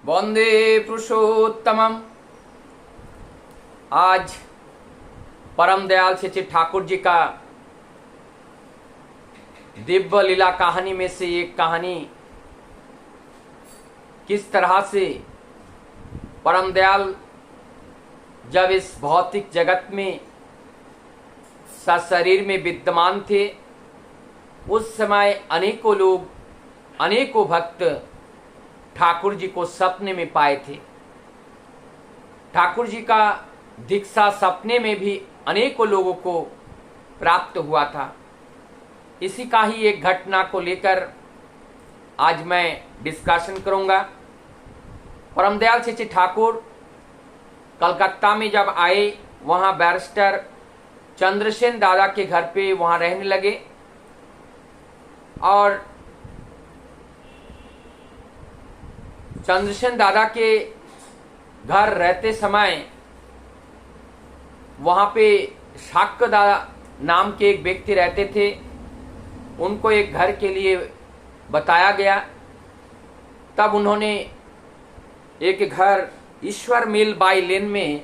वंदे पुरुषोत्तमम। आज परम दयाल श्री ठाकुर जी का दिव्य लीला कहानी में से एक कहानी, किस तरह से परम दयाल जब इस भौतिक जगत में सशरीर में विद्यमान थे, उस समय अनेकों लोग, अनेकों भक्त ठाकुर जी को सपने में पाए थे। ठाकुर जी का दीक्षा सपने में भी अनेकों लोगों को प्राप्त हुआ था। इसी का ही एक घटना को लेकर आज मैं डिस्कशन करूंगा। परम दयाल श्री ठाकुर कलकत्ता में जब आए, वहाँ बैरिस्टर चंद्रसेन दादा के घर पे वहाँ रहने लगे और चंद्रसेन दादा के घर रहते समय वहाँ पे शाक्य दादा नाम के एक व्यक्ति रहते थे। उनको एक घर के लिए बताया गया। तब उन्होंने एक घर ईश्वर मिल बाई लेन में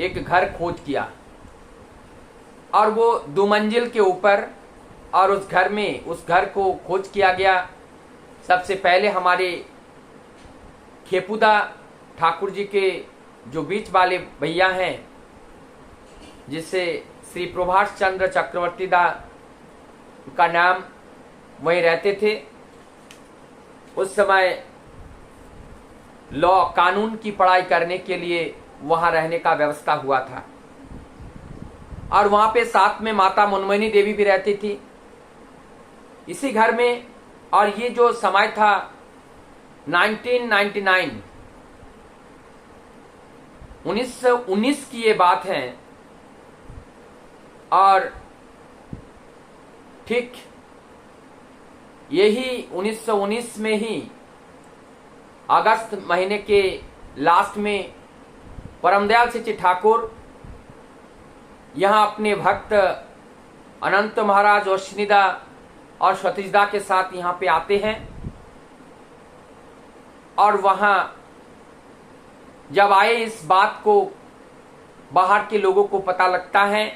एक घर खोज किया और वो 2 मंजिल के ऊपर, और उस घर को खोज किया गया। सबसे पहले हमारे खेपुदा ठाकुर जी के जो बीच वाले भैया हैं, जिससे श्री प्रभाष चंद्र चक्रवर्ती दा का नाम, वहीं रहते थे। उस समय लॉ कानून की पढ़ाई करने के लिए वहां रहने का व्यवस्था हुआ था और वहां पे साथ में माता मनमोहिनी देवी भी रहती थी इसी घर में। और ये जो समय था 1999 1919 की ये बात है। और ठीक यही 1919 में ही अगस्त महीने के लास्ट में परम दयाल श्री ठाकुर यहाँ अपने भक्त अनंत महाराज अश्विनीदा और सतीशदा के साथ यहाँ पे आते हैं। और वहाँ जब आए, इस बात को बाहर के लोगों को पता लगता है।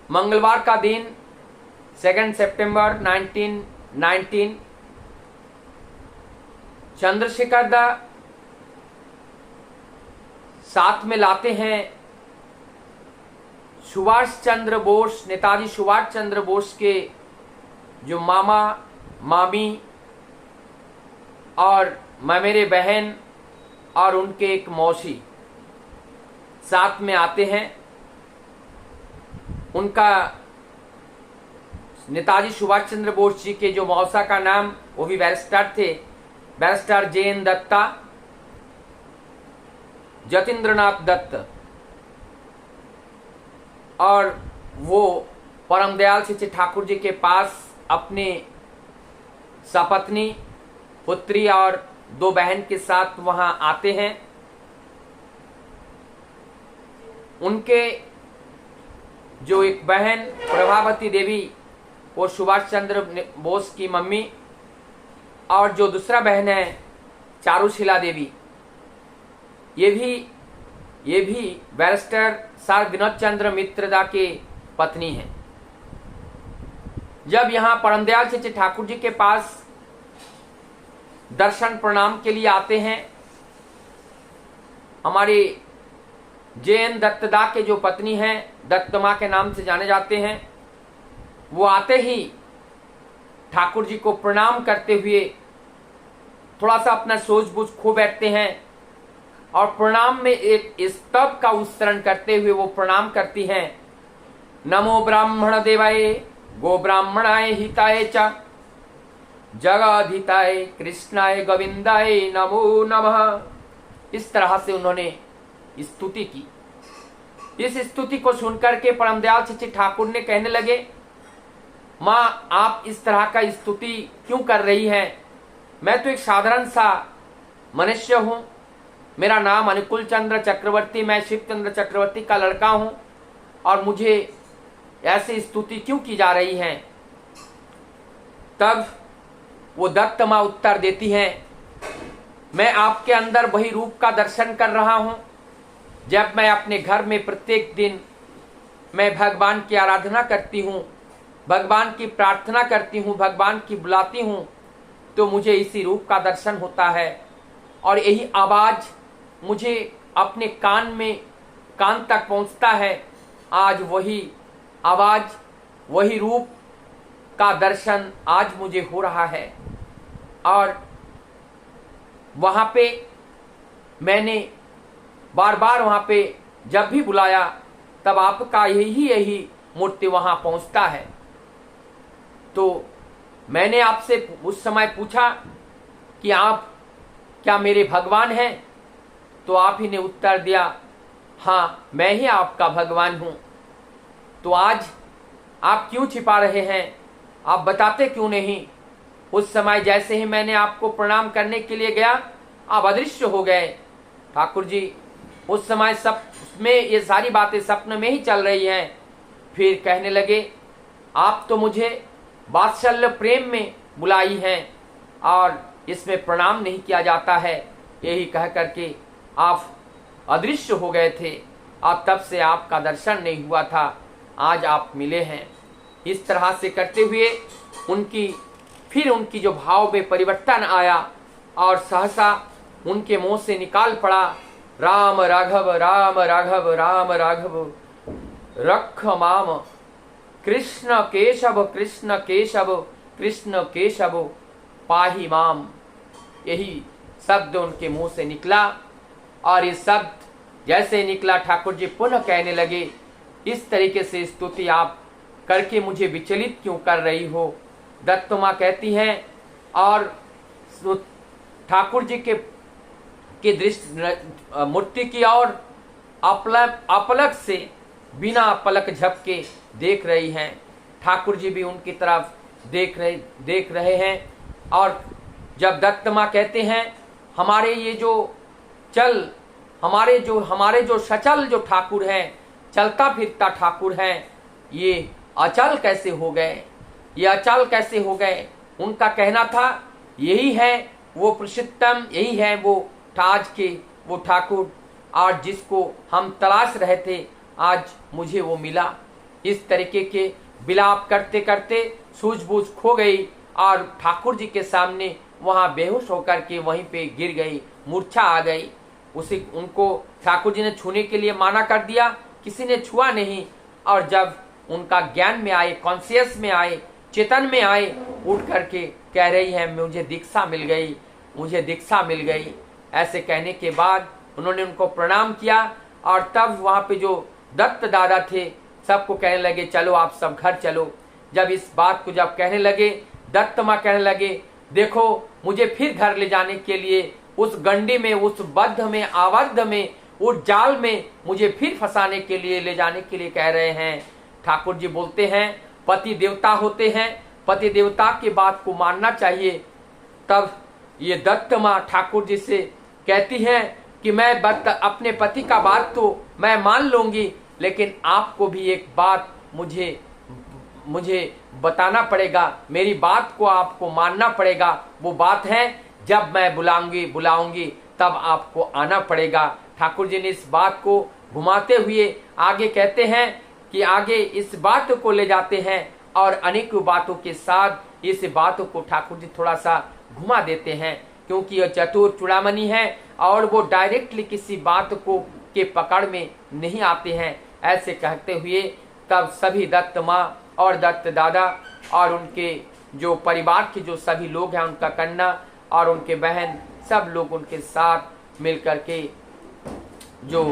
मंगलवार का दिन 2 सितंबर 1919, चंद्रशेखर दा साथ में लाते हैं सुभाष चंद्र बोस, नेताजी सुभाष चंद्र बोस के जो मामा मामी और मेरे बहन और उनके एक मौसी साथ में आते हैं। उनका नेताजी सुभाष चंद्र बोस जी के जो मौसा का नाम, वो भी बैरिस्टर थे, बैरिस्टर जे.एन. दत्ता, जतीन्द्रनाथ दत्त। और वो परम दयाल श्री ठाकुर जी के पास अपने सपत्नी, पुत्री और 2 बहन के साथ वहां आते हैं। उनके जो एक बहन प्रभावती देवी, वो सुभाष चंद्र बोस की मम्मी, और जो दूसरा बहन है चारुशिला देवी, ये भी बैरिस्टर सर विनोद चंद्र मित्रदा के पत्नी हैं। जब यहाँ परम दयाल श्री ठाकुर जी के पास दर्शन प्रणाम के लिए आते हैं, हमारे जे.एन. दत्तदा के जो पत्नी हैं, दत्तमा के नाम से जाने जाते हैं, वो आते ही ठाकुर जी को प्रणाम करते हुए थोड़ा सा अपना सूझबूझ खो बैठते हैं और प्रणाम में एक स्तव का उच्चारण करते हुए वो प्रणाम करती हैं। नमो ब्राह्मण देवाय गो ब्राह्मणाय हिताय च जगधिताय कृष्णाय गोविंदाय नमो नमः। इस तरह से उन्होंने स्तुति की। इस स्तुति को सुनकर के परम दयाल श्री ठाकुर ने कहने लगे, माँ आप इस तरह का स्तुति क्यों कर रही हैं? मैं तो एक साधारण सा मनुष्य हूँ, मेरा नाम अनुकूल चंद्र चक्रवर्ती, मैं शिव चंद्र चक्रवर्ती का लड़का हूँ, और मुझे ऐसी स्तुति क्यों की जा रही है? तब वो दत्त माँ उत्तर देती हैं, मैं आपके अंदर वही रूप का दर्शन कर रहा हूं। जब मैं अपने घर में प्रत्येक दिन मैं भगवान की आराधना करती हूँ, भगवान की प्रार्थना करती हूँ, भगवान की बुलाती हूँ, तो मुझे इसी रूप का दर्शन होता है। और यही आवाज मुझे अपने कान तक पहुँचता है। आज वही आवाज, वही रूप का दर्शन आज मुझे हो रहा है। और वहाँ पे मैंने बार बार वहाँ पे जब भी बुलाया तब आपका यही मूर्ति वहाँ पहुँचता है। तो मैंने आपसे उस समय पूछा कि आप क्या मेरे भगवान हैं? तो आप ही ने उत्तर दिया, हाँ मैं ही आपका भगवान हूँ। तो आज आप क्यों छिपा रहे हैं? आप बताते क्यों नहीं? उस समय जैसे ही मैंने आपको प्रणाम करने के लिए गया, आप अदृश्य हो गए। ठाकुर जी उस समय सब में ये सारी बातें सपने में ही चल रही हैं। फिर कहने लगे, आप तो मुझे वात्सल्य प्रेम में बुलाई हैं और इसमें प्रणाम नहीं किया जाता है। यही कह करके आप अदृश्य हो गए थे और तब से आपका दर्शन नहीं हुआ था। आज आप मिले हैं। इस तरह से करते हुए उनकी जो भाव में परिवर्तन आया और सहसा उनके मुंह से निकाल पड़ा, राम राघव राम राघव राम राघव रख माम, कृष्ण केशव कृष्ण केशव कृष्ण केशव पाही माम। यही शब्द उनके मुंह से निकला। और ये शब्द जैसे निकला, ठाकुर जी पुनः कहने लगे, इस तरीके से स्तुति आप करके मुझे विचलित क्यों कर रही हो? दत्त माँ कहती हैं और ठाकुर जी के दृष्टि मूर्ति की ओर अपलक से बिना पलक झपके देख रही हैं। ठाकुर जी भी उनकी तरफ देख रहे हैं। और जब दत्त माँ कहते हैं, हमारे जो सचल जो ठाकुर हैं, चलता फिरता ठाकुर हैं, ये अचल कैसे हो गए? ये अचल कैसे हो गए? उनका कहना था, यही है वो पुरुषोत्तम, यही है वो आज के वो ठाकुर, और जिसको हम तलाश रहे थे, आज मुझे वो मिला। इस तरीके के विलाप करते करते सूझबूझ खो गई और ठाकुर जी के सामने वहाँ बेहोश होकर के वहीं पे गिर गई, मूर्छा आ गई। उनको ठाकुर जी ने छूने के लिए माना कर दिया, किसी ने छुआ नहीं। और जब उनका ज्ञान में आए, कॉन्शियस में आए, चेतन में आए, उठ करके कह रही है, मुझे दीक्षा मिल गई, मुझे दीक्षा मिल गई। ऐसे कहने के बाद उन्होंने उनको प्रणाम किया। और तब वहाँ पे जो दत्त दादा थे, सबको कहने लगे, चलो आप सब घर चलो। जब इस बात को जब कहने लगे, दत्त माँ कहने लगे, देखो मुझे फिर घर ले जाने के लिए उस गंडी में, उस बद्ध में, आबद्ध में, उस जाल में मुझे फिर फंसाने के लिए, ले जाने के लिए कह रहे हैं। ठाकुर जी बोलते हैं, पति देवता होते हैं, पति देवता की बात को मानना चाहिए। तब ये दत्त माँ ठाकुर जी से कहती हैं कि मैं अपने पति का बात तो मैं मान लूंगी, लेकिन आपको भी एक बात मुझे बताना पड़ेगा, मेरी बात को आपको मानना पड़ेगा। वो बात है, जब मैं बुलाऊंगी तब आपको आना पड़ेगा। ठाकुर जी ने इस बात को घुमाते हुए आगे कहते हैं कि आगे इस बात को ले जाते हैं और अनेक बातों के साथ इस बातों को ठाकुर जी थोड़ा सा घुमा देते हैं, क्योंकि यह चतुर चूड़ामणि है और वो डायरेक्टली किसी बात को के पकड़ में नहीं आते हैं। ऐसे कहते हुए तब सभी दत्त माँ और दत्त दादा और उनके जो परिवार के जो सभी लोग हैं, उनका कन्या और उनके बहन, सब लोग उनके साथ मिलकर के, जो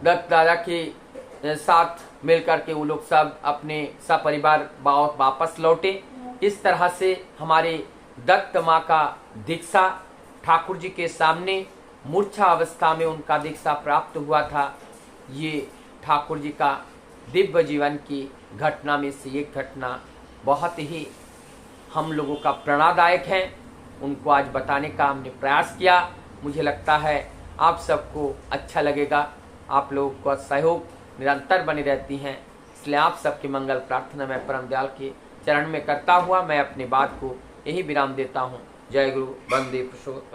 दत्त दादा के साथ मिलकर के वो लोग सब अपने सपरिवार वापस लौटे। इस तरह से हमारे दत्त माँ का दीक्षा ठाकुर जी के सामने मूर्छा अवस्था में उनका दीक्षा प्राप्त हुआ था। ये ठाकुर जी का दिव्य जीवन की घटना में से एक घटना बहुत ही हम लोगों का प्रेरणादायक है। उनको आज बताने का हमने प्रयास किया। मुझे लगता है आप सबको अच्छा लगेगा। आप लोगों का सहयोग निरंतर बनी रहती हैं, इसलिए आप सबके मंगल प्रार्थना मैं परम दयाल के चरण में करता हुआ मैं अपनी बात को यही विराम देता हूँ। जय गुरु, वंदे पुरुषोत्तम।